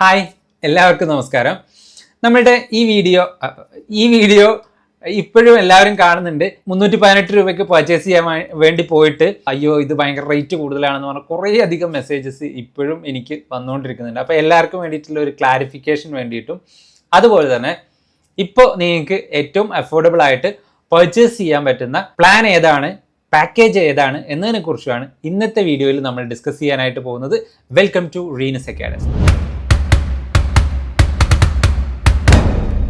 Hi, എല്ലാവർക്കും നമസ്കാരം. നമ്മളുടെ ഈ വീഡിയോ ഇപ്പോഴും എല്ലാവരും കാണുന്നുണ്ട്. 318 രൂപയ്ക്ക് പർച്ചേസ് ചെയ്യാൻ വേണ്ടി പോയിട്ട് അയ്യോ ഇത് ഭയങ്കര റേറ്റ് കൂടുതലാണെന്ന് പറഞ്ഞാൽ കുറേ അധികം മെസ്സേജസ് ഇപ്പോഴും എനിക്ക് വന്നുകൊണ്ടിരിക്കുന്നുണ്ട്. അപ്പോൾ എല്ലാവർക്കും വേണ്ടിയിട്ടുള്ള ഒരു ക്ലാരിഫിക്കേഷൻ വേണ്ടിയിട്ടും അതുപോലെ തന്നെ ഇപ്പോൾ നിങ്ങൾക്ക് ഏറ്റവും അഫോർഡബിൾ ആയിട്ട് പർച്ചേസ് ചെയ്യാൻ പറ്റുന്ന പ്ലാൻ ഏതാണ്, പാക്കേജ് ഏതാണ് എന്നതിനെ കുറിച്ചാണ് ഇന്നത്തെ വീഡിയോയിൽ നമ്മൾ ഡിസ്കസ് ചെയ്യാനായിട്ട് പോകുന്നത്. Welcome to Reena's academy.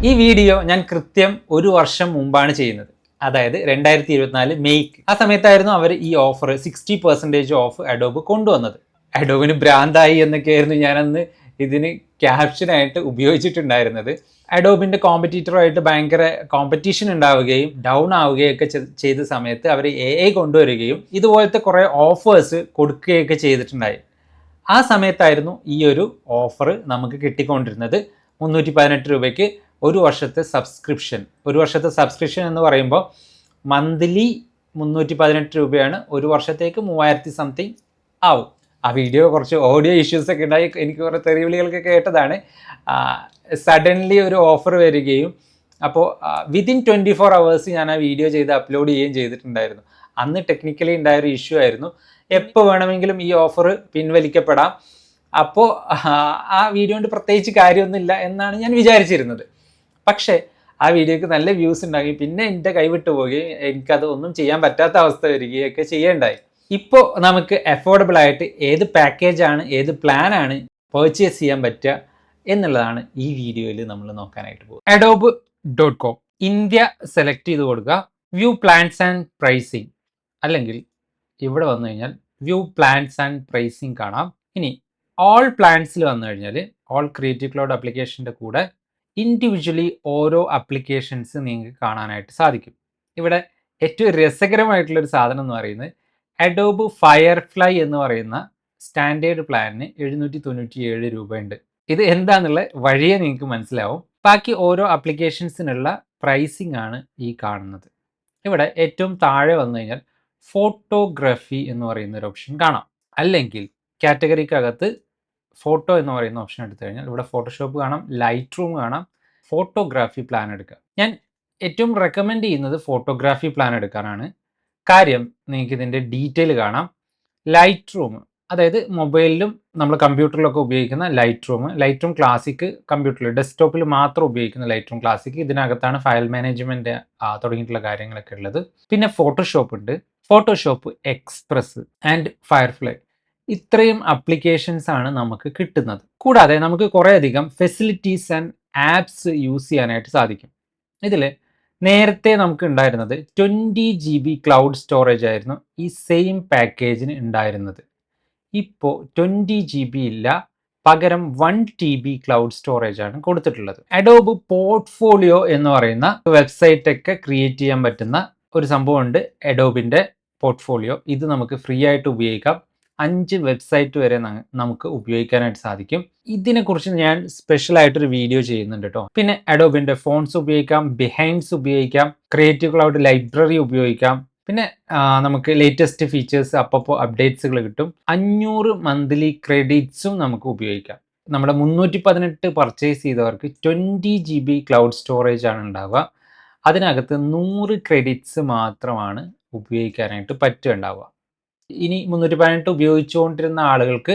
ഈ വീഡിയോ ഞാൻ കൃത്യം ഒരു വർഷം മുമ്പാണ് ചെയ്യുന്നത്. അതായത് 2024 മെയ്ക്ക്. ആ സമയത്തായിരുന്നു അവർ ഈ ഓഫർ 60% ഓഫ് അഡോബ് കൊണ്ടുവന്നത്. അഡോബിന് ഭ്രാന്തായി എന്നൊക്കെയായിരുന്നു ഞാനന്ന് ഇതിന് ക്യാപ്ഷനായിട്ട് ഉപയോഗിച്ചിട്ടുണ്ടായിരുന്നത്. അഡോബിൻ്റെ കോമ്പറ്റീറ്ററുമായിട്ട് ഭയങ്കര കോമ്പറ്റീഷൻ ഉണ്ടാവുകയും ഡൗൺ ആവുകയൊക്കെ ചെയ്ത സമയത്ത് അവർ AI കൊണ്ടുവരികയും ഇതുപോലത്തെ കുറേ ഓഫേഴ്സ് കൊടുക്കുകയൊക്കെ ചെയ്തിട്ടുണ്ടായി. ആ സമയത്തായിരുന്നു ഈ ഒരു ഓഫർ നമുക്ക് കിട്ടിക്കൊണ്ടിരുന്നത്. 318 രൂപയ്ക്ക് ഒരു വർഷത്തെ സബ്സ്ക്രിപ്ഷൻ എന്ന് പറയുമ്പോൾ മന്ത്ലി 318 രൂപയാണ്. ഒരു വർഷത്തേക്ക് 3000 സംതിങ് ആവും. ആ വീഡിയോ കുറച്ച് ഓഡിയോ ഇഷ്യൂസൊക്കെ ഉണ്ടായി, എനിക്ക് കുറേ തെറിവിളികളൊക്കെ കേട്ടതാണ്. സഡൻലി ഒരു ഓഫർ വരികയും അപ്പോൾ വിതിൻ 24 hours ഞാൻ ആ വീഡിയോ ചെയ്ത് അപ്ലോഡ് ചെയ്യുകയും ചെയ്തിട്ടുണ്ടായിരുന്നു. അന്ന് ടെക്നിക്കലി ഉണ്ടായൊരു ഇഷ്യൂ ആയിരുന്നു. എപ്പോൾ വേണമെങ്കിലും ഈ ഓഫർ പിൻവലിക്കപ്പെടാം. അപ്പോൾ ആ വീഡിയോ കൊണ്ട് പ്രത്യേകിച്ച് കാര്യമൊന്നുമില്ല എന്നാണ് ഞാൻ വിചാരിച്ചിരുന്നത്. പക്ഷേ ആ വീഡിയോക്ക് നല്ല വ്യൂസ് ഉണ്ടാകുകയും പിന്നെ എൻ്റെ കൈവിട്ടു പോവുകയും എനിക്കത് ഒന്നും ചെയ്യാൻ പറ്റാത്ത അവസ്ഥ വരികയൊക്കെ ചെയ്യേണ്ടായി. ഇപ്പോൾ നമുക്ക് അഫോർഡബിൾ ആയിട്ട് ഏത് പാക്കേജാണ്, ഏത് പ്ലാനാണ് പർച്ചേസ് ചെയ്യാൻ പറ്റുക എന്നുള്ളതാണ് ഈ വീഡിയോയിൽ നമ്മൾ നോക്കാനായിട്ട് പോകും. adobe.com ഇന്ത്യ സെലക്ട് ചെയ്ത് കൊടുക്കുക. വ്യൂ പ്ലാൻസ് ആൻഡ് പ്രൈസിങ്, അല്ലെങ്കിൽ ഇവിടെ വന്നു കഴിഞ്ഞാൽ വ്യൂ പ്ലാൻസ് ആൻഡ് പ്രൈസിങ് കാണാം. ഇനി ഓൾ പ്ലാൻസിൽ വന്നു കഴിഞ്ഞാൽ ഓൾ ക്രിയേറ്റീവ് ക്ലൗഡ് ആപ്ലിക്കേഷൻ്റെ കൂടെ ഇൻഡിവിജ്വലി ഓരോ ആപ്ലിക്കേഷൻസ് നിങ്ങൾക്ക് കാണാനായിട്ട് സാധിക്കും. ഇവിടെ ഏറ്റവും രസകരമായിട്ടുള്ളൊരു സാധനം എന്ന് പറയുന്നത് അഡോബ് ഫയർഫ്ലൈ എന്ന് പറയുന്ന സ്റ്റാൻഡേർഡ് പ്ലാനിന് 797 രൂപയുണ്ട്. ഇത് എന്താണെന്നുള്ള വഴിയെ നിങ്ങൾക്ക് മനസ്സിലാവും. ബാക്കി ഓരോ ആപ്ലിക്കേഷൻസിനുള്ള പ്രൈസിംഗ് ആണ് ഈ കാണുന്നത്. ഇവിടെ ഏറ്റവും താഴെ വന്നു കഴിഞ്ഞാൽ ഫോട്ടോഗ്രാഫി എന്ന് പറയുന്ന ഒരു ഓപ്ഷൻ കാണാം. അല്ലെങ്കിൽ കാറ്റഗറിക്കകത്ത് ഫോട്ടോ എന്ന് പറയുന്ന ഓപ്ഷൻ എടുത്തു കഴിഞ്ഞാൽ ഇവിടെ ഫോട്ടോഷോപ്പ് കാണാം, ലൈറ്റ് റൂം കാണാം, ഫോട്ടോഗ്രാഫി പ്ലാൻ എടുക്കുക. ഞാൻ ഏറ്റവും റെക്കമെൻഡ് ചെയ്യുന്നത് ഫോട്ടോഗ്രാഫി പ്ലാൻ എടുക്കാനാണ്. കാര്യം നിങ്ങൾക്ക് ഇതിൻ്റെ ഡീറ്റെയിൽ കാണാം. ലൈറ്റ് റൂം, അതായത് മൊബൈലിലും നമ്മൾ കമ്പ്യൂട്ടറിലൊക്കെ ഉപയോഗിക്കുന്ന ലൈറ്റ് റൂം ക്ലാസിക്, കമ്പ്യൂട്ടറിൽ ഡെസ്ക്ടോപ്പിൽ മാത്രം ഉപയോഗിക്കുന്ന ലൈറ്റ് റൂം ക്ലാസിക്. ഇതിനകത്താണ് ഫയൽ മാനേജ്മെൻറ്റ് തുടങ്ങിയിട്ടുള്ള കാര്യങ്ങളൊക്കെ ഉള്ളത്. പിന്നെ ഫോട്ടോഷോപ്പ് ഉണ്ട്, ഫോട്ടോഷോപ്പ് എക്സ്പ്രസ് ആൻഡ് ഫയർഫ്ലൈ. ഇത്രയും അപ്ലിക്കേഷൻസ് ആണ് നമുക്ക് കിട്ടുന്നത്. കൂടാതെ നമുക്ക് കുറേയധികം ഫെസിലിറ്റീസ് ആൻഡ് ആപ്സ് യൂസ് ചെയ്യാനായിട്ട് സാധിക്കും. ഇതിൽ നേരത്തെ നമുക്ക് ഉണ്ടായിരുന്നത് 20 GB ക്ലൗഡ് സ്റ്റോറേജ് ആയിരുന്നു ഈ സെയിം പാക്കേജിന് ഉണ്ടായിരുന്നത്. ഇപ്പോൾ 20 GB ഇല്ല, പകരം 1 TB ക്ലൗഡ് സ്റ്റോറേജ് ആണ് കൊടുത്തിട്ടുള്ളത്. അഡോബ് പോർട്ട്ഫോളിയോ എന്ന് പറയുന്ന വെബ്സൈറ്റ് ഒക്കെ ക്രിയേറ്റ് ചെയ്യാൻ പറ്റുന്ന ഒരു സംഭവമുണ്ട്, അഡോബിൻ്റെ പോർട്ട്ഫോളിയോ. ഇത് നമുക്ക് ഫ്രീ ആയിട്ട് ഉപയോഗിക്കാം. 5 വെബ്സൈറ്റ് വരെ നമുക്ക് ഉപയോഗിക്കാനായിട്ട് സാധിക്കും. ഇതിനെക്കുറിച്ച് ഞാൻ സ്പെഷ്യലായിട്ടൊരു വീഡിയോ ചെയ്യുന്നുണ്ട് കേട്ടോ. പിന്നെ അഡോബിൻ്റെ ഫോൺസ് ഉപയോഗിക്കാം, ബിഹൈൻഡ്സ് ഉപയോഗിക്കാം, ക്രിയേറ്റീവ് ക്ലൗഡ് ലൈബ്രറി ഉപയോഗിക്കാം. പിന്നെ നമുക്ക് ലേറ്റസ്റ്റ് ഫീച്ചേഴ്സ് അപ്പോൾ അപ്ഡേറ്റ്സുകൾ കിട്ടും. 500 മന്ത്ലി ക്രെഡിറ്റ്സും നമുക്ക് ഉപയോഗിക്കാം. നമ്മുടെ 318 പർച്ചേസ് ചെയ്തവർക്ക് 20 GB ക്ലൗഡ് സ്റ്റോറേജ് ആണ് ഉണ്ടാവുക. അതിനകത്ത് 100 ക്രെഡിറ്റ്സ് മാത്രമാണ് ഉപയോഗിക്കാനായിട്ട് പറ്റുണ്ടാവുക. ഇനി 318 ഉപയോഗിച്ചുകൊണ്ടിരുന്ന ആളുകൾക്ക്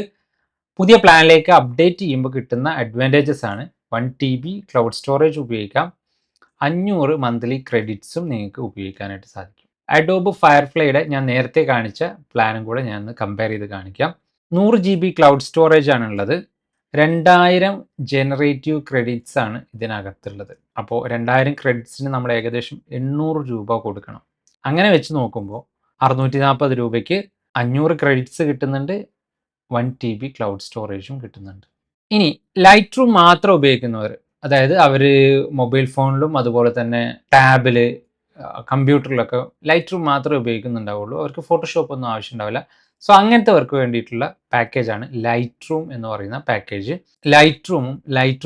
പുതിയ പ്ലാനിലേക്ക് അപ്ഡേറ്റ് ചെയ്യുമ്പോൾ കിട്ടുന്ന അഡ്വാൻറ്റേജസ് ആണ് 1 TB ക്ലൗഡ് സ്റ്റോറേജ് ഉപയോഗിക്കാം, 500 മന്ത്ലി ക്രെഡിറ്റ്സും നിങ്ങൾക്ക് ഉപയോഗിക്കാനായിട്ട് സാധിക്കും. അഡോബ് ഫയർഫ്ലൈയുടെ ഞാൻ നേരത്തെ കാണിച്ച പ്ലാനും കൂടെ ഞാൻ കമ്പയർ ചെയ്ത് കാണിക്കാം. 100 GB ക്ലൗഡ് സ്റ്റോറേജ് ആണുള്ളത്. 2000 ജനറേറ്റീവ് ക്രെഡിറ്റ്സ് ആണ് ഇതിനകത്തുള്ളത്. അപ്പോൾ 2000 ക്രെഡിറ്റ്സിന് നമ്മൾ ഏകദേശം 800 രൂപ കൊടുക്കണം. അങ്ങനെ വെച്ച് നോക്കുമ്പോൾ 640 രൂപയ്ക്ക് 500 ക്രെഡിറ്റ്സ് കിട്ടുന്നുണ്ട്, 1 TB ക്ലൗഡ് സ്റ്റോറേജും കിട്ടുന്നുണ്ട്. ഇനി ലൈറ്റ് റൂം മാത്രം ഉപയോഗിക്കുന്നവർ, അതായത് അവർ മൊബൈൽ ഫോണിലും അതുപോലെ തന്നെ ടാബിൽ, കമ്പ്യൂട്ടറിലൊക്കെ ലൈറ്റ് റൂം മാത്രമേ ഉപയോഗിക്കുന്നുണ്ടാവുള്ളൂ, അവർക്ക് ഫോട്ടോഷോപ്പ് ഒന്നും ആവശ്യമുണ്ടാവില്ല. സോ അങ്ങനത്തെവർക്ക് വേണ്ടിയിട്ടുള്ള പാക്കേജാണ് ലൈറ്റ് റൂം എന്ന് പറയുന്ന പാക്കേജ്. ലൈറ്റ്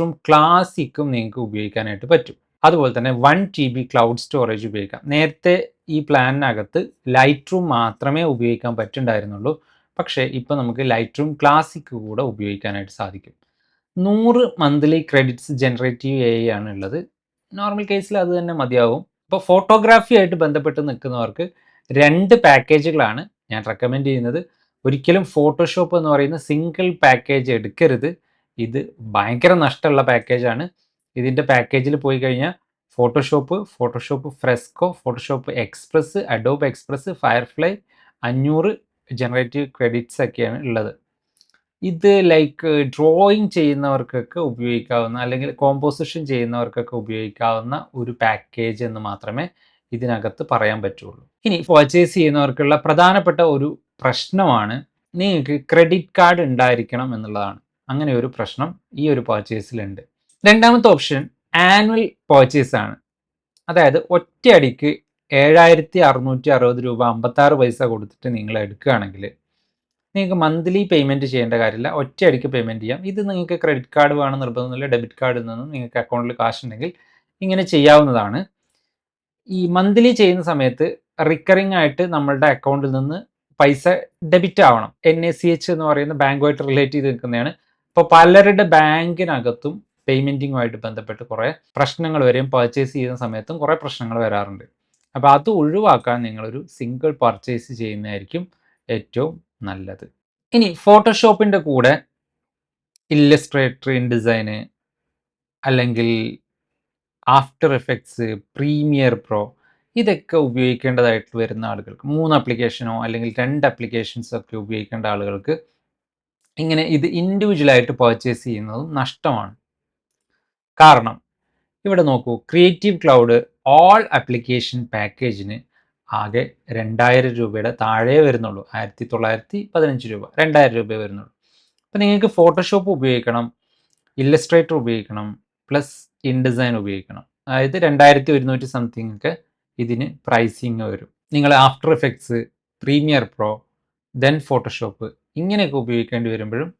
റൂം ക്ലാസിക്കും നിങ്ങൾക്ക് ഉപയോഗിക്കാനായിട്ട് പറ്റും. അതുപോലെ തന്നെ 1 TB ക്ലൗഡ് സ്റ്റോറേജ് ഉപയോഗിക്കാം. നേരത്തെ ഈ പ്ലാനിനകത്ത് ലൈറ്റ് റൂം മാത്രമേ ഉപയോഗിക്കാൻ പറ്റുണ്ടായിരുന്നുള്ളൂ. പക്ഷേ ഇപ്പോൾ നമുക്ക് ലൈറ്റ് റൂം ക്ലാസിക് കൂടെ ഉപയോഗിക്കാനായിട്ട് സാധിക്കും. 100 മന്ത്ലി ക്രെഡിറ്റ്സ് ജനറേറ്റീവ് AI ആണ് ഉള്ളത്. നോർമൽ കേസിൽ അത് തന്നെ മതിയാവും. ഇപ്പോൾ ഫോട്ടോഗ്രാഫി ആയിട്ട് ബന്ധപ്പെട്ട് നിൽക്കുന്നവർക്ക് 2 പാക്കേജുകളാണ് ഞാൻ റെക്കമെൻഡ് ചെയ്യുന്നത്. ഒരിക്കലും ഫോട്ടോഷോപ്പ് എന്ന് പറയുന്ന സിംഗിൾ പാക്കേജ് എടുക്കരുത്. ഇത് ഭയങ്കര നഷ്ടമുള്ള പാക്കേജാണ്. ഇതിൻ്റെ പാക്കേജിൽ പോയി കഴിഞ്ഞാൽ Photoshop fresco, Photoshop express, Adobe express, firefly 500 generative credits ഒക്കെയാണ് ഉള്ളത്. ഇത് ലൈക്ക് ഡ്രോയിങ് ചെയ്യുന്നവർക്കൊക്കെ ഉപയോഗിക്കാവുന്ന, അല്ലെങ്കിൽ കോമ്പോസിഷൻ ചെയ്യുന്നവർക്കൊക്കെ ഉപയോഗിക്കാവുന്ന ഒരു പാക്കേജ് എന്ന് മാത്രമേ ഇതിനകത്ത് പറയാൻ പറ്റുള്ളൂ. ഇനി പർച്ചേസ് ചെയ്യുന്നവർക്കുള്ള പ്രധാനപ്പെട്ട ഒരു പ്രശ്നമാണ് നിങ്ങൾക്ക് ക്രെഡിറ്റ് കാർഡ് ഉണ്ടായിരിക്കണം എന്നുള്ളതാണ്. അങ്ങനെ ഒരു പ്രശ്നം ഈ ഒരു പർച്ചേസിലുണ്ട്. രണ്ടാമത്തെ ഓപ്ഷൻ ആനുവൽ പർച്ചേസ് ആണ്. അതായത് ഒറ്റയടിക്ക് 7,660 രൂപ 56 പൈസ കൊടുത്തിട്ട് നിങ്ങൾ എടുക്കുകയാണെങ്കിൽ നിങ്ങൾക്ക് മന്ത്ലി പേയ്മെൻറ്റ് ചെയ്യേണ്ട കാര്യമില്ല, ഒറ്റയടിക്ക് പേയ്മെൻറ്റ് ചെയ്യാം. ഇത് നിങ്ങൾക്ക് ക്രെഡിറ്റ് കാർഡ് വേണം നിർബന്ധമൊന്നുമില്ല. ഡെബിറ്റ് കാർഡിൽ നിന്നും നിങ്ങൾക്ക് അക്കൗണ്ടിൽ കാശ് ഉണ്ടെങ്കിൽ ഇങ്ങനെ ചെയ്യാവുന്നതാണ്. ഈ മന്ത്ലി ചെയ്യുന്ന സമയത്ത് റിക്കറിംഗ് ആയിട്ട് നമ്മളുടെ അക്കൗണ്ടിൽ നിന്ന് പൈസ ഡെബിറ്റ് ആവണം. NACH എന്ന് പറയുന്ന ബാങ്കുമായിട്ട് റിലേറ്റ് ചെയ്ത് നിൽക്കുന്നതാണ്. അപ്പോൾ പലരുടെ ബാങ്കിനകത്തും പേയ്മെൻറ്റിങ്ങുമായിട്ട് ബന്ധപ്പെട്ട് കുറേ പ്രശ്നങ്ങൾ വരെയും പർച്ചേസ് ചെയ്യുന്ന സമയത്തും കുറേ പ്രശ്നങ്ങൾ വരാറുണ്ട്. അപ്പോൾ അത് ഒഴിവാക്കാൻ നിങ്ങളൊരു സിംഗിൾ പർച്ചേസ് ചെയ്യുന്നതായിരിക്കും ഏറ്റവും നല്ലത്. ഇനി ഫോട്ടോഷോപ്പിൻ്റെ കൂടെ ഇല്ലസ്ട്രേറ്റർ, ഇൻഡിസൈന്, അല്ലെങ്കിൽ ആഫ്റ്റർ എഫക്ട്സ്, പ്രീമിയർ പ്രോ ഇതൊക്കെ ഉപയോഗിക്കേണ്ടതായിട്ട് വരുന്ന ആളുകൾക്ക്, 3 ആപ്ലിക്കേഷനോ അല്ലെങ്കിൽ 2 ആപ്ലിക്കേഷൻസോ ഒക്കെ ഉപയോഗിക്കേണ്ട ആളുകൾക്ക് ഇങ്ങനെ ഇത് ഇൻഡിവിജ്വലായിട്ട് പർച്ചേസ് ചെയ്യുന്നതും നഷ്ടമാണ്. കാരണം ഇവിടെ നോക്കൂ, ക്രിയേറ്റീവ് ക്ലൗഡ് ഓൾ ആപ്ലിക്കേഷൻ പാക്കേജിന് ആകെ 2000 രൂപയുടെ താഴെ വരുന്നുള്ളൂ. 1915 രൂപ, 2000 രൂപയെ വരുന്നുള്ളൂ. അപ്പോൾ നിങ്ങൾക്ക് ഫോട്ടോഷോപ്പ് ഉപയോഗിക്കണം, ഇല്ലസ്ട്രേറ്റർ ഉപയോഗിക്കണം, പ്ലസ് ഇൻഡിസൈൻ ഉപയോഗിക്കണം. അതായത് 2100 സംതിങ് ഒക്കെ ഇതിന് പ്രൈസിങ് വരും. നിങ്ങൾ after effects, premier pro, then Photoshop ഇങ്ങനെയൊക്കെ ഉപയോഗിക്കേണ്ടി വരുമ്പോഴും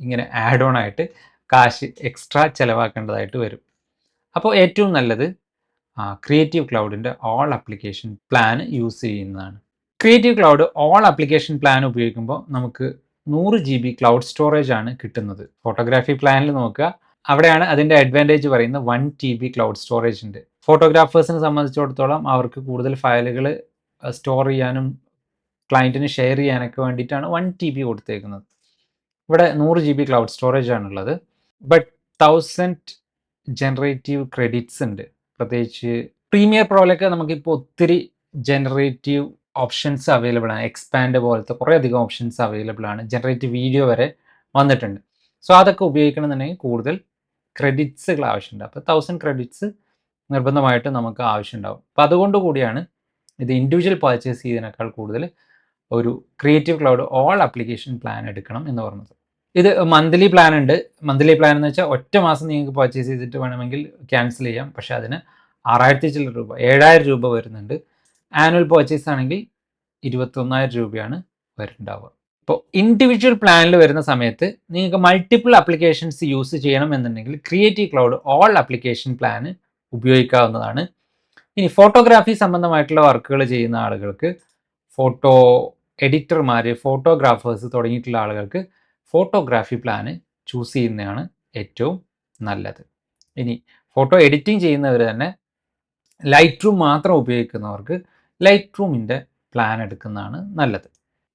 ഇങ്ങനെ ആഡ് ഓൺ ആയിട്ട് കാശ് എക്സ്ട്രാ ചിലവാക്കേണ്ടതായിട്ട് വരും. അപ്പോൾ ഏറ്റവും നല്ലത് ക്രിയേറ്റീവ് ക്ലൗഡിൻ്റെ ഓൾ ആപ്ലിക്കേഷൻ പ്ലാൻ യൂസ് ചെയ്യുന്നതാണ്. Creative Cloud all application plan ഉപയോഗിക്കുമ്പോൾ നമുക്ക് 100 GB ക്ലൗഡ് സ്റ്റോറേജ് ആണ് കിട്ടുന്നത്. ഫോട്ടോഗ്രാഫി പ്ലാനിൽ നോക്കുക, അവിടെയാണ് അതിൻ്റെ അഡ്വാൻറ്റേജ് പറയുന്നത്. 1 TB ക്ലൗഡ് സ്റ്റോറേജ് ഉണ്ട്. ഫോട്ടോഗ്രാഫേഴ്സിനെ സംബന്ധിച്ചിടത്തോളം അവർക്ക് കൂടുതൽ ഫയലുകൾ സ്റ്റോർ ചെയ്യാനും ക്ലയൻറ്റിന് ഷെയർ ചെയ്യാനൊക്കെ വേണ്ടിയിട്ടാണ് 1 TB കൊടുത്തേക്കുന്നത്. ഇവിടെ 100 GB ക്ലൗഡ് സ്റ്റോറേജ് ആണുള്ളത്. ബട്ട് 1000 ജനറേറ്റീവ് ക്രെഡിറ്റ്സ് ഉണ്ട്. പ്രത്യേകിച്ച് പ്രീമിയർ പ്രോയിലൊക്കെ നമുക്കിപ്പോൾ ഒത്തിരി ജനറേറ്റീവ് ഓപ്ഷൻസ് അവൈലബിൾ ആണ്. എക്സ്പാൻഡ് പോലത്തെ കുറേ അധികം ഓപ്ഷൻസ് അവൈലബിൾ ആണ്. ജനറേറ്റീവ് വീഡിയോ വരെ വന്നിട്ടുണ്ട്. സോ അതൊക്കെ ഉപയോഗിക്കണമെന്നുണ്ടെങ്കിൽ കൂടുതൽ ക്രെഡിറ്റ്സുകൾ ആവശ്യമുണ്ട്. അപ്പോൾ 1000 ക്രെഡിറ്റ്സ് നിർബന്ധമായിട്ട് നമുക്ക് ആവശ്യമുണ്ടാവും. അപ്പോൾ അതുകൊണ്ട് കൂടിയാണ് ഇത് ഇൻഡിവിജ്വൽ പർച്ചേസ് ചെയ്തതിനേക്കാൾ കൂടുതൽ ഒരു creative Cloud all application plan എടുക്കണം എന്ന് പറഞ്ഞത്. ഇത് മന്ത്ലി പ്ലാൻ ഉണ്ട്. മന്ത്ലി പ്ലാൻ എന്ന് വെച്ചാൽ ഒറ്റ മാസം നിങ്ങൾക്ക് പർച്ചേസ് ചെയ്തിട്ട് വേണമെങ്കിൽ ക്യാൻസൽ ചെയ്യാം. പക്ഷേ അതിന് 6000 ചില്ലറ രൂപ, 7000 രൂപ വരുന്നുണ്ട്. ആനുവൽ പർച്ചേസ് ആണെങ്കിൽ 21,000 രൂപയാണ് വരുന്നുണ്ടാവുക. ഇപ്പോൾ ഇൻഡിവിജ്വൽ പ്ലാനിൽ വരുന്ന സമയത്ത് നിങ്ങൾക്ക് മൾട്ടിപ്പിൾ ആപ്ലിക്കേഷൻസ് യൂസ് ചെയ്യണം എന്നുണ്ടെങ്കിൽ creative Cloud all application plan ഉപയോഗിക്കാവുന്നതാണ്. ഇനി ഫോട്ടോഗ്രാഫി സംബന്ധമായിട്ടുള്ള വർക്കുകൾ ചെയ്യുന്ന ആളുകൾക്ക്, ഫോട്ടോ എഡിറ്റർമാർ, ഫോട്ടോഗ്രാഫേഴ്സ് തുടങ്ങിയിട്ടുള്ള ആളുകൾക്ക് ഫോട്ടോഗ്രാഫി പ്ലാന് ചൂസ് ചെയ്യുന്നതാണ് ഏറ്റവും നല്ലത്. ഇനി ഫോട്ടോ എഡിറ്റിംഗ് ചെയ്യുന്നവർ തന്നെ ലൈറ്റ് റൂം മാത്രം ഉപയോഗിക്കുന്നവർക്ക് ലൈറ്റ് റൂമിൻ്റെ പ്ലാൻ എടുക്കുന്നതാണ് നല്ലത്.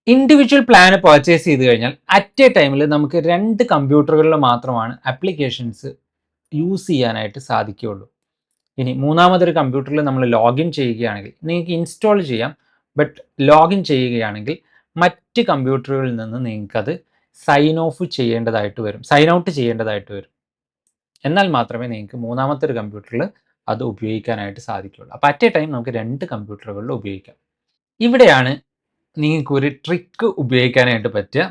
ഇൻഡിവിജ്വൽ പ്ലാൻ പർച്ചേസ് ചെയ്ത് കഴിഞ്ഞാൽ അറ്റ് എ ടൈമിൽ നമുക്ക് 2 കമ്പ്യൂട്ടറുകളിൽ മാത്രമാണ് ആപ്ലിക്കേഷൻസ് യൂസ് ചെയ്യാനായിട്ട് സാധിക്കുകയുള്ളൂ. ഇനി മൂന്നാമതൊരു കമ്പ്യൂട്ടറിൽ നമ്മൾ ലോഗിൻ ചെയ്യുകയാണെങ്കിൽ നിങ്ങൾക്ക് ഇൻസ്റ്റാൾ ചെയ്യാം. ബട്ട് ലോഗിൻ ചെയ്യുകയാണെങ്കിൽ മറ്റ് കമ്പ്യൂട്ടറുകളിൽ നിന്ന് നിങ്ങൾക്കത് സൈൻ ഔട്ട് ചെയ്യേണ്ടതായിട്ട് വരും. എന്നാൽ മാത്രമേ നിങ്ങൾക്ക് മൂന്നാമത്തെ ഒരു കമ്പ്യൂട്ടറിൽ അത് ഉപയോഗിക്കാനായിട്ട് സാധിക്കുകയുള്ളൂ. അപ്പോൾ അറ്റ് എ ടൈം നമുക്ക് 2 കമ്പ്യൂട്ടറുകളിൽ ഉപയോഗിക്കാം. ഇവിടെയാണ് നിങ്ങൾക്കൊരു ട്രിക്ക് ഉപയോഗിക്കാനായിട്ട് പറ്റുക.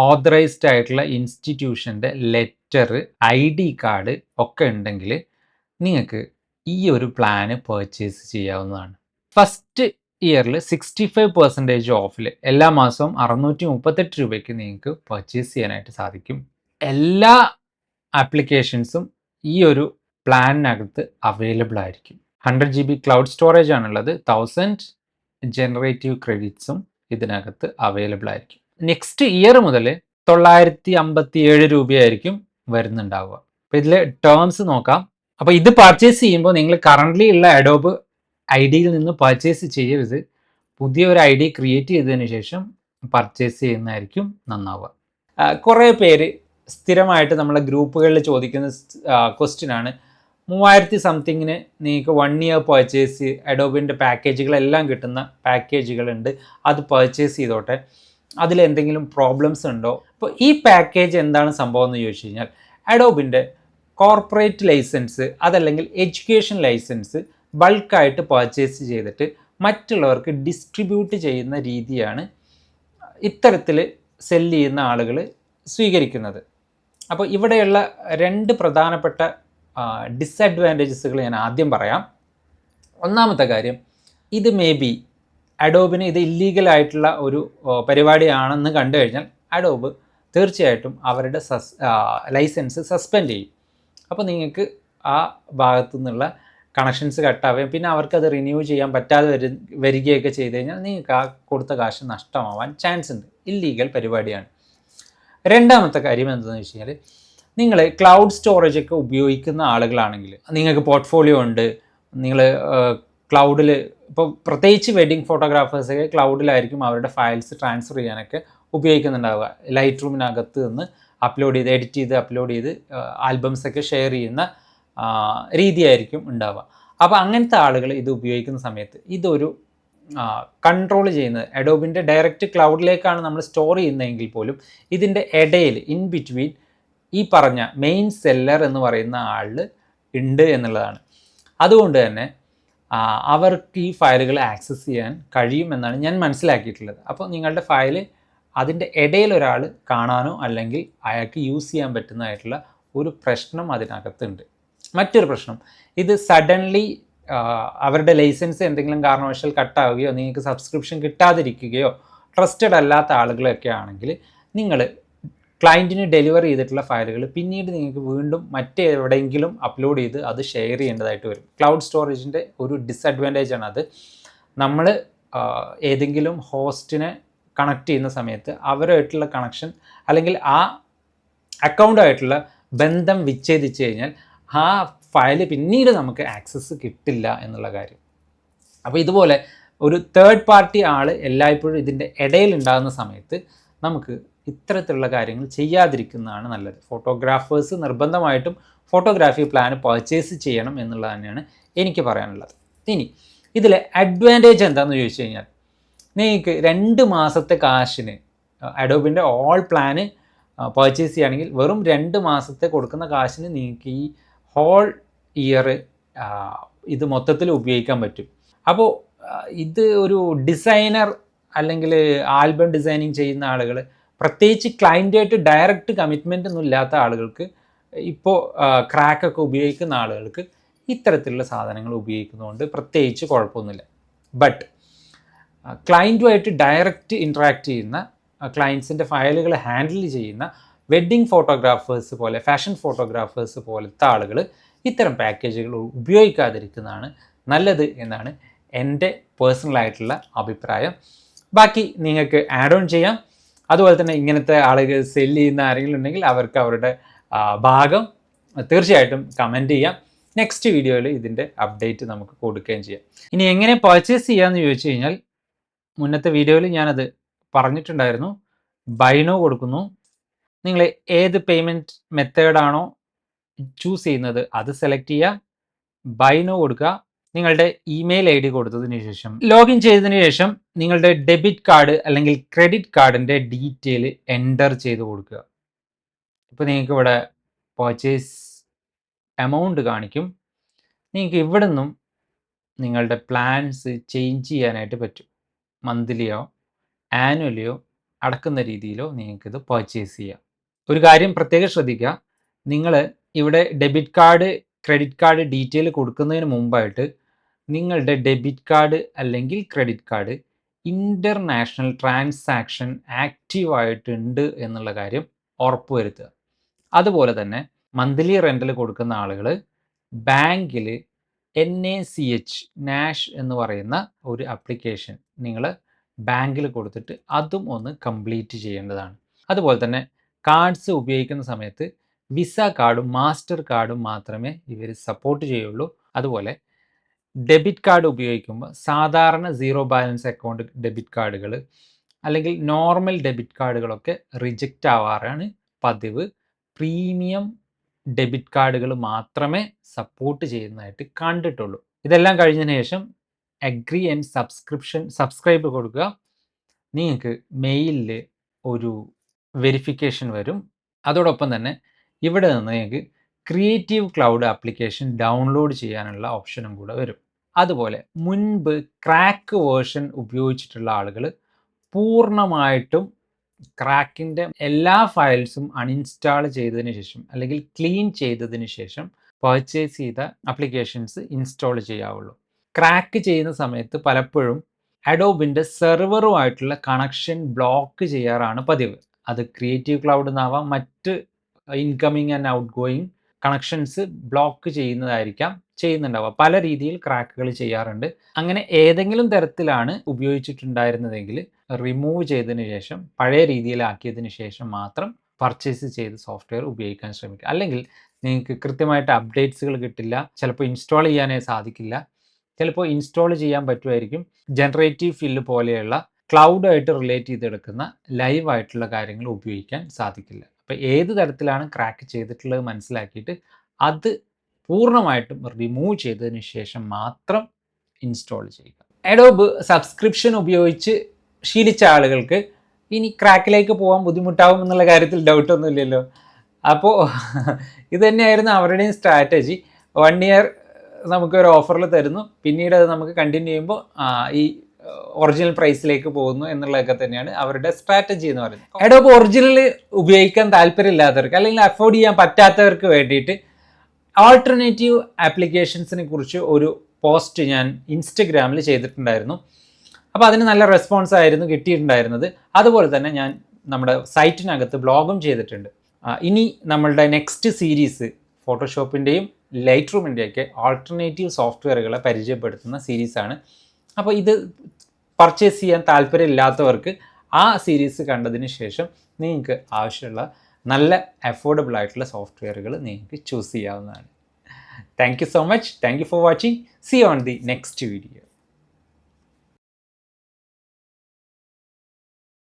ഓതറൈസ്ഡ് ആയിട്ടുള്ള ഇൻസ്റ്റിറ്റ്യൂഷൻ്റെ ലെറ്റർ, ID കാർഡ് ഒക്കെ ഉണ്ടെങ്കിൽ നിങ്ങൾക്ക് ഈ ഒരു പ്ലാന് പർച്ചേസ് ചെയ്യാവുന്നതാണ്. ഫസ്റ്റ് ഇയറിൽ 65% ഓഫിൽ എല്ലാ മാസവും 638 രൂപയ്ക്ക് നിങ്ങൾക്ക് പർച്ചേസ് ചെയ്യാനായിട്ട് സാധിക്കും. എല്ലാ ആപ്ലിക്കേഷൻസും ഈ ഒരു പ്ലാനിനകത്ത് അവൈലബിൾ ആയിരിക്കും. 100 GB ക്ലൗഡ് സ്റ്റോറേജ് ആണുള്ളത്. 1000 ജനറേറ്റീവ് ക്രെഡിറ്റ്സും ഇതിനകത്ത് അവൈലബിൾ ആയിരിക്കും. നെക്സ്റ്റ് ഇയർ മുതൽ 957 രൂപയായിരിക്കും വരുന്നുണ്ടാവുക. അപ്പോൾ ഇതിൽ ടേംസ് നോക്കാം. അപ്പോൾ ഇത് പർച്ചേസ് ചെയ്യുമ്പോൾ നിങ്ങൾ കറൻ്റ്ലി ഉള്ള അഡോബ് ഐ ഡിയിൽ നിന്ന് പർച്ചേസ് ചെയ്യരുത്. പുതിയൊരു ഐ ഡി ക്രിയേറ്റ് ചെയ്തതിന് ശേഷം പർച്ചേസ് ചെയ്യുന്നതായിരിക്കും നന്നാവുക. കുറേ പേര് സ്ഥിരമായിട്ട് നമ്മളെ ഗ്രൂപ്പുകളിൽ ചോദിക്കുന്ന ക്വസ്റ്റ്യനാണ്, 3000 സംതിങ്ങിന് നിങ്ങൾക്ക് 1 ഇയർ പർച്ചേസ് അഡോബിൻ്റെ പാക്കേജുകളെല്ലാം കിട്ടുന്ന പാക്കേജുകളുണ്ട്, അത് പർച്ചേസ് ചെയ്തോട്ടെ, അതിലെന്തെങ്കിലും പ്രോബ്ലംസ് ഉണ്ടോ? അപ്പോൾ ഈ പാക്കേജ് എന്താണ് സംഭവം എന്ന് ചോദിച്ചു കഴിഞ്ഞാൽ, അഡോബിൻ്റെ കോർപ്പറേറ്റ് ലൈസൻസ് അതല്ലെങ്കിൽ എഡ്യൂക്കേഷൻ ലൈസൻസ് ബൾക്കായിട്ട് പർച്ചേസ് ചെയ്തിട്ട് മറ്റുള്ളവർക്ക് ഡിസ്ട്രിബ്യൂട്ട് ചെയ്യുന്ന രീതിയാണ് ഇത്തരത്തിൽ സെല്ല് ചെയ്യുന്ന ആളുകൾ സ്വീകരിക്കുന്നത്. അപ്പോൾ ഇവിടെയുള്ള 2 പ്രധാനപ്പെട്ട ഡിസഡ്വാൻറ്റേജസുകൾ ഞാൻ ആദ്യം പറയാം. ഒന്നാമത്തെ കാര്യം, ഇത് മേ ബി അഡോബിന് ഇത് ഇല്ലീഗലായിട്ടുള്ള ഒരു പരിപാടിയാണെന്ന് കണ്ടു കഴിഞ്ഞാൽ അഡോബ് തീർച്ചയായിട്ടും അവരുടെ ലൈസൻസ് സസ്പെൻഡ് ചെയ്യും. അപ്പോൾ നിങ്ങൾക്ക് ആ ഭാഗത്തു നിന്നുള്ള കണക്ഷൻസ് കട്ടാവുകയും പിന്നെ അവർക്കത് റിന്യൂ ചെയ്യാൻ പറ്റാതെ വരികയൊക്കെ ചെയ്ത് കഴിഞ്ഞാൽ നിങ്ങൾക്ക് ആ കൊടുത്ത കാശ് നഷ്ടമാവാൻ ചാൻസ് ഉണ്ട്. ഇല്ലീഗൽ പരിപാടിയാണ്. രണ്ടാമത്തെ കാര്യം എന്താണെന്ന് വെച്ച് കഴിഞ്ഞാൽ, നിങ്ങൾ ക്ലൗഡ് സ്റ്റോറേജ് ഒക്കെ ഉപയോഗിക്കുന്ന ആളുകളാണെങ്കിൽ, നിങ്ങൾക്ക് പോർട്ട്ഫോളിയോ ഉണ്ട്, നിങ്ങൾ ക്ലൗഡിൽ ഇപ്പോൾ പ്രത്യേകിച്ച് വെഡിങ് ഫോട്ടോഗ്രാഫേഴ്സൊക്കെ ക്ലൗഡിലായിരിക്കും അവരുടെ ഫയൽസ് ട്രാൻസ്ഫർ ചെയ്യാനൊക്കെ ഉപയോഗിക്കുന്നുണ്ടാവുക. ലൈറ്റ് റൂമിനകത്ത് നിന്ന് അപ്ലോഡ് ചെയ്ത് എഡിറ്റ് ചെയ്ത് അപ്ലോഡ് ചെയ്ത് ആൽബംസൊക്കെ ഷെയർ ചെയ്യുന്ന രീതിയായിരിക്കും ഉണ്ടാവുക. അപ്പോൾ അങ്ങനത്തെ ആളുകൾ ഇത് ഉപയോഗിക്കുന്ന സമയത്ത് ഇതൊരു കൺട്രോൾ ചെയ്യുന്നത് അഡോബിൻ്റെ ഡയറക്റ്റ് ക്ലൗഡിലേക്കാണ് നമ്മൾ സ്റ്റോർ ചെയ്യുന്നതെങ്കിൽ പോലും ഇതിൻ്റെ ഇടയിൽ ഇൻ ബിറ്റ്വീൻ ഈ പറഞ്ഞ മെയിൻ സെല്ലർ എന്ന് പറയുന്ന ആളിൽ ഉണ്ട് എന്നുള്ളതാണ്. അതുകൊണ്ട് തന്നെ അവർക്ക് ഈ ഫയലുകൾ ആക്സസ് ചെയ്യാൻ കഴിയുമെന്നാണ് ഞാൻ മനസ്സിലാക്കിയിട്ടുള്ളത്. അപ്പോൾ നിങ്ങളുടെ ഫയൽ അതിൻ്റെ ഇടയിൽ ഒരാൾ കാണാനോ അല്ലെങ്കിൽ അയാൾക്ക് യൂസ് ചെയ്യാൻ പറ്റുന്നതായിട്ടുള്ള ഒരു പ്രശ്നം അതിനകത്തുണ്ട്. മറ്റൊരു പ്രശ്നം, ഇത് സഡൻലി അവരുടെ ലൈസൻസ് എന്തെങ്കിലും കാരണവശാൽ കട്ടാവുകയോ നിങ്ങൾക്ക് സബ്സ്ക്രിപ്ഷൻ കിട്ടാതിരിക്കുകയോ ട്രസ്റ്റഡ് അല്ലാത്ത ആളുകളൊക്കെ ആണെങ്കിൽ നിങ്ങൾ ക്ലയൻറ്റിന് ഡെലിവർ ചെയ്തിട്ടുള്ള ഫയലുകൾ പിന്നീട് നിങ്ങൾക്ക് വീണ്ടും മറ്റെവിടെയെങ്കിലും അപ്ലോഡ് ചെയ്ത് അത് ഷെയർ ചെയ്യേണ്ടതായിട്ട് വരും. ക്ലൗഡ് സ്റ്റോറേജിൻ്റെ ഒരു ഡിസഡ്വാൻറ്റേജ് ആണ് അത്. നമ്മൾ ഏതെങ്കിലും ഹോസ്റ്റിനെ കണക്ട് ചെയ്യുന്ന സമയത്ത് അവരുമായിട്ടുള്ള കണക്ഷൻ അല്ലെങ്കിൽ ആ അക്കൗണ്ടുമായിട്ടുള്ള ബന്ധം വിച്ഛേദിച്ച് കഴിഞ്ഞാൽ ആ ഫയൽ പിന്നീട് നമുക്ക് ആക്സസ് കിട്ടില്ല എന്നുള്ള കാര്യം. അപ്പോൾ ഇതുപോലെ ഒരു തേർഡ് പാർട്ടി ആൾ എല്ലായ്പ്പോഴും ഇതിൻ്റെ ഇടയിൽ ഉണ്ടാകുന്ന സമയത്ത് നമുക്ക് ഇത്തരത്തിലുള്ള കാര്യങ്ങൾ ചെയ്യാതിരിക്കുന്നതാണ് നല്ലത്. ഫോട്ടോഗ്രാഫേഴ്സ് നിർബന്ധമായിട്ടും ഫോട്ടോഗ്രാഫി പ്ലാൻ പർച്ചേസ് ചെയ്യണം എന്നുള്ളത് തന്നെയാണ് എനിക്ക് പറയാനുള്ളത്. ഇനി ഇതിലെ അഡ്വാൻറ്റേജ് എന്താണെന്ന് ചോദിച്ചു കഴിഞ്ഞാൽ, നിങ്ങൾക്ക് 2 മാസത്തെ കാശിന് അഡോബിൻ്റെ ഓൾ പ്ലാന് പർച്ചേസ് ചെയ്യുകയാണെങ്കിൽ വെറും 2 മാസത്തെ കൊടുക്കുന്ന കാശിന് നിങ്ങൾക്ക് ഈ ഹോൾ ഇയർ ഇത് മൊത്തത്തിൽ ഉപയോഗിക്കാൻ പറ്റും. അപ്പോൾ ഇത് ഒരു ഡിസൈനർ അല്ലെങ്കിൽ ആൽബം ഡിസൈനിങ് ചെയ്യുന്ന ആളുകൾ, പ്രത്യേകിച്ച് ക്ലയൻറ്റായിട്ട് ഡയറക്റ്റ് കമ്മിറ്റ്മെൻ്റ് ഒന്നും ഇല്ലാത്ത ആളുകൾക്ക്, ഇപ്പോൾ ക്രാക്കൊക്കെ ഉപയോഗിക്കുന്ന ആളുകൾക്ക് ഇത്തരത്തിലുള്ള സാധനങ്ങൾ ഉപയോഗിക്കുന്നതുകൊണ്ട് പ്രത്യേകിച്ച് കുഴപ്പമൊന്നുമില്ല. ബട്ട് ക്ലയൻറ്റുമായിട്ട് ഡയറക്റ്റ് ഇൻട്രാക്ട് ചെയ്യുന്ന, ക്ലയൻസിൻ്റെ ഫയലുകൾ ഹാൻഡിൽ ചെയ്യുന്ന വെഡ്ഡിങ് ഫോട്ടോഗ്രാഫേഴ്സ് പോലെ, ഫാഷൻ ഫോട്ടോഗ്രാഫേഴ്സ് പോലത്തെ ആളുകൾ ഇത്തരം പാക്കേജുകൾ ഉപയോഗിക്കാതിരിക്കുന്നതാണ് നല്ലത് എന്നാണ് എൻ്റെ പേഴ്സണലായിട്ടുള്ള അഭിപ്രായം. ബാക്കി നിങ്ങൾക്ക് ആഡ് ഓൺ ചെയ്യാം. അതുപോലെ തന്നെ ഇങ്ങനത്തെ ആളുകൾ സെല്ല് ചെയ്യുന്ന ആരെങ്കിലും ഉണ്ടെങ്കിൽ അവർക്ക് അവരുടെ ഭാഗം തീർച്ചയായിട്ടും കമൻറ്റ് ചെയ്യാം. നെക്സ്റ്റ് വീഡിയോയിൽ ഇതിൻ്റെ അപ്ഡേറ്റ് നമുക്ക് കൊടുക്കുകയും ചെയ്യാം. ഇനി എങ്ങനെ പർച്ചേസ് ചെയ്യാമെന്ന് ചോദിച്ചു കഴിഞ്ഞാൽ, മുന്നത്തെ വീഡിയോയിൽ ഞാനത് പറഞ്ഞിട്ടുണ്ടായിരുന്നു. ബൈനോ കൊടുക്കുന്നു. നിങ്ങൾ ഏത് പേയ്മെൻറ്റ് മെത്തേഡാണോ ചൂസ് ചെയ്യുന്നത് അത് സെലക്ട് ചെയ്യുക, ബൈനോ കൊടുക്കുക. നിങ്ങളുടെ ഇമെയിൽ ഐ ഡി കൊടുത്തതിന് ശേഷം ലോഗിൻ ചെയ്തതിന് ശേഷം നിങ്ങളുടെ ഡെബിറ്റ് കാർഡ് അല്ലെങ്കിൽ ക്രെഡിറ്റ് കാർഡിൻ്റെ ഡീറ്റെയിൽ എൻ്റർ ചെയ്ത് കൊടുക്കുക. ഇപ്പോൾ നിങ്ങൾക്ക് ഇവിടെ പർച്ചേസ് എമൗണ്ട് കാണിക്കും. നിങ്ങൾക്ക് ഇവിടെ നിന്നും നിങ്ങളുടെ പ്ലാൻസ് ചേഞ്ച് ചെയ്യാനായിട്ട് പറ്റും. മന്ത്ലിയോ ആനുവലിയോ അടക്കുന്ന രീതിയിലോ നിങ്ങൾക്കിത് പർച്ചേസ് ചെയ്യാം. ഒരു കാര്യം പ്രത്യേകം ശ്രദ്ധിക്കുക, നിങ്ങൾ ഇവിടെ debit card credit card detail കൊടുക്കുന്നതിന് മുമ്പായിട്ട് നിങ്ങളുടെ ഡെബിറ്റ് കാർഡ് അല്ലെങ്കിൽ credit card international transaction active ആയിട്ടുണ്ട് എന്നുള്ള കാര്യം ഉറപ്പുവരുത്തുക. അതുപോലെ തന്നെ മന്ത്ലി റെൻ്റൽ കൊടുക്കുന്ന ആളുകൾ ബാങ്കിൽ NACH നാഷ് എന്ന് പറയുന്ന ഒരു ആപ്ലിക്കേഷൻ നിങ്ങൾ ബാങ്കിൽ കൊടുത്തിട്ട് അതും ഒന്ന് കംപ്ലീറ്റ് ചെയ്യേണ്ടതാണ്. അതുപോലെ തന്നെ കാർഡ്സ് ഉപയോഗിക്കുന്ന സമയത്ത് വിസ കാർഡും മാസ്റ്റർ കാർഡും മാത്രമേ ഇവർ സപ്പോർട്ട് ചെയ്യുള്ളൂ. അതുപോലെ ഡെബിറ്റ് കാർഡ് ഉപയോഗിക്കുമ്പോൾ സാധാരണ സീറോ ബാലൻസ് അക്കൗണ്ട് ഡെബിറ്റ് കാർഡുകൾ അല്ലെങ്കിൽ നോർമൽ ഡെബിറ്റ് കാർഡുകളൊക്കെ റിജക്റ്റ് ആവാറാണ് പതിവ്. പ്രീമിയം ഡെബിറ്റ് കാർഡുകൾ മാത്രമേ സപ്പോർട്ട് ചെയ്യുന്നതായിട്ട് കണ്ടിട്ടുള്ളൂ. ഇതെല്ലാം കഴിഞ്ഞതിന് ശേഷം അഗ്രി ആൻഡ് സബ്സ്ക്രൈബ് കൊടുക്കുക. നിങ്ങൾക്ക് മെയിലിൽ ഒരു വെരിഫിക്കേഷൻ വരും. അതോടൊപ്പം തന്നെ ഇവിടെ നിന്ന് നിങ്ങൾക്ക് ക്രിയേറ്റീവ് ക്ലൗഡ് ആപ്ലിക്കേഷൻ ഡൗൺലോഡ് ചെയ്യാനുള്ള ഓപ്ഷനും കൂടെ വരും. അതുപോലെ മുൻപ് ക്രാക്ക് വേർഷൻ ഉപയോഗിച്ചിട്ടുള്ള ആളുകൾ പൂർണ്ണമായിട്ടും ക്രാക്കിൻ്റെ എല്ലാ ഫയൽസും അൺഇൻസ്റ്റാൾ ചെയ്തതിന് ശേഷം അല്ലെങ്കിൽ ക്ലീൻ ചെയ്തതിന് ശേഷം പർച്ചേസ് ചെയ്ത ആപ്ലിക്കേഷൻസ് ഇൻസ്റ്റാൾ ചെയ്യാവുള്ളൂ. ക്രാക്ക് ചെയ്യുന്ന സമയത്ത് പലപ്പോഴും അഡോബിൻ്റെ സെർവറുമായിട്ടുള്ള കണക്ഷൻ ബ്ലോക്ക് ചെയ്യാറാണ് പതിവ്. അത് ക്രിയേറ്റീവ് ക്ലൗഡ് എന്നാവാം, മറ്റ് incoming and outgoing connections block ചെയ്യുന്നുണ്ടാവുക. പല രീതിയിൽ ക്രാക്കുകൾ ചെയ്യാറുണ്ട്. അങ്ങനെ ഏതെങ്കിലും തരത്തിലാണ് ഉപയോഗിച്ചിട്ടുണ്ടായിരുന്നതെങ്കിൽ റിമൂവ് ചെയ്തതിന് ശേഷം പഴയ രീതിയിലാക്കിയതിന് ശേഷം മാത്രം പർച്ചേസ് ചെയ്ത് സോഫ്റ്റ്വെയർ ഉപയോഗിക്കാൻ ശ്രമിക്കുക. അല്ലെങ്കിൽ നിങ്ങൾക്ക് കൃത്യമായിട്ട് അപ്ഡേറ്റ്സുകൾ കിട്ടില്ല, ചിലപ്പോൾ ഇൻസ്റ്റാൾ ചെയ്യാനേ സാധിക്കില്ല, ചിലപ്പോൾ ഇൻസ്റ്റാൾ ചെയ്യാൻ പറ്റുമായിരിക്കും. ജനറേറ്റീവ് ഫില്ല് പോലെയുള്ള ക്ലൗഡായിട്ട് റിലേറ്റ് ചെയ്തെടുക്കുന്ന ലൈവായിട്ടുള്ള കാര്യങ്ങൾ ഉപയോഗിക്കാൻ സാധിക്കില്ല. അപ്പോൾ ഏത് തരത്തിലാണ് ക്രാക്ക് ചെയ്തിട്ടുള്ളത് മനസ്സിലാക്കിയിട്ട് അത് പൂർണ്ണമായിട്ടും റിമൂവ് ചെയ്തതിന് ശേഷം മാത്രം ഇൻസ്റ്റാൾ ചെയ്യുക. അഡോബ് സബ്സ്ക്രിപ്ഷൻ ഉപയോഗിച്ച് ശീലിച്ച ആളുകൾക്ക് ഇനി ക്രാക്കിലേക്ക് പോകാൻ ബുദ്ധിമുട്ടാവും എന്നുള്ള കാര്യത്തിൽ ഡൗട്ടൊന്നുമില്ലല്ലോ. അപ്പോൾ ഇത് തന്നെയായിരുന്നു അവരുടെയും സ്ട്രാറ്റജി. 1 ഇയർ നമുക്കൊരു ഓഫറിൽ തരുന്നു, പിന്നീട് അത് നമുക്ക് കണ്ടിന്യൂ ചെയ്യുമ്പോൾ ഈ ഒറിജിനൽ പ്രൈസിലേക്ക് പോകുന്നു എന്നുള്ളതൊക്കെ തന്നെയാണ് അവരുടെ സ്ട്രാറ്റജി എന്ന് പറയുന്നത്. അഡോബ് ഒറിജിനൽ ഉപയോഗിക്കാൻ താല്പര്യമില്ലാത്തവർക്ക് അല്ലെങ്കിൽ അഫോർഡ് ചെയ്യാൻ പറ്റാത്തവർക്ക് വേണ്ടിയിട്ട് ആൾട്ടർനേറ്റീവ് ആപ്ലിക്കേഷൻസിനെ കുറിച്ച് ഒരു പോസ്റ്റ് ഞാൻ ഇൻസ്റ്റഗ്രാമിൽ ചെയ്തിട്ടുണ്ടായിരുന്നു. അപ്പോൾ അതിന് നല്ല റെസ്പോൺസ് ആയിരുന്നു കിട്ടിയിട്ടുണ്ടായിരുന്നത്. അതുപോലെ തന്നെ ഞാൻ നമ്മുടെ സൈറ്റിനകത്ത് ബ്ലോഗും ചെയ്തിട്ടുണ്ട്. ഇനി നമ്മളുടെ നെക്സ്റ്റ് സീരീസ് ഫോട്ടോഷോപ്പിൻ്റെയും ലൈറ്റ് റൂമിൻ്റെയൊക്കെ ആൾട്ടർനേറ്റീവ് സോഫ്റ്റ്വെയറുകളെ പരിചയപ്പെടുത്തുന്ന സീരീസാണ്. അപ്പോൾ ഇത് പർച്ചേസ് ചെയ്യാൻ താല്പര്യമില്ലാത്തവർക്ക് ആ സീരീസ് കണ്ടതിന് ശേഷം നിങ്ങൾക്ക് ആവശ്യമുള്ള നല്ല അഫോർഡബിൾ ആയിട്ടുള്ള സോഫ്റ്റ്വെയറുകൾ നിങ്ങൾക്ക് ചൂസ് ചെയ്യാവുന്നതാണ്. Thank you so much. Thank you for watching. See you on the next video.